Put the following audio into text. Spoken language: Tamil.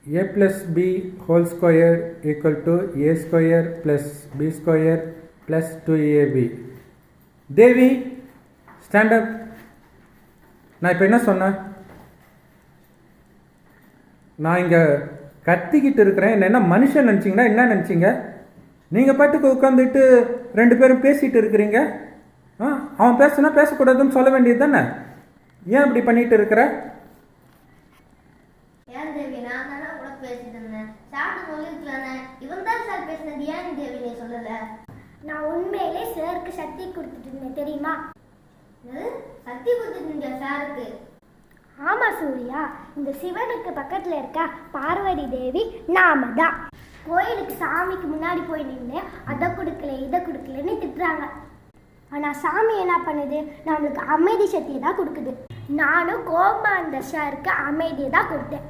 a plus b whole square equal to a square plus b square plus 2ab. Devi stand up. நான் இப்போ என்ன சொன்னேன்? நான் இங்கே கத்திக்கிட்டு இருக்கிறேன். என்ன மனுஷன் நினச்சிங்கன்னா என்ன நினச்சிங்க? நீங்கள் பாட்டுக்கு உட்காந்துட்டு ரெண்டு பேரும் பேசிகிட்டு இருக்கிறீங்க. அவன் பேசுனா பேசக்கூடாதுன்னு சொல்ல வேண்டியது தானே? ஏன் இப்படி பண்ணிட்டு இருக்கிற? நான் உண்மையிலே சாருக்கு சக்தி கொடுத்துட்டு இருந்தேன் தெரியுமா? சக்தி கொடுத்துட்டு சாருக்கு? ஆமா சூர்யா, இந்த சிவனுக்கு பக்கத்துல இருக்க பார்வதி தேவி நாம தான். கோயிலுக்கு சாமிக்கு முன்னாடி போய் நின்று அதை கொடுக்கல இதை கொடுக்கலன்னு திட்டுறாங்க. ஆனால் சாமி என்ன பண்ணுது? நம்மளுக்கு அமைதி சக்தியை தான் கொடுக்குது. நானும் கோபமா அந்த சாருக்கு அமைதியை தான் கொடுத்தேன்.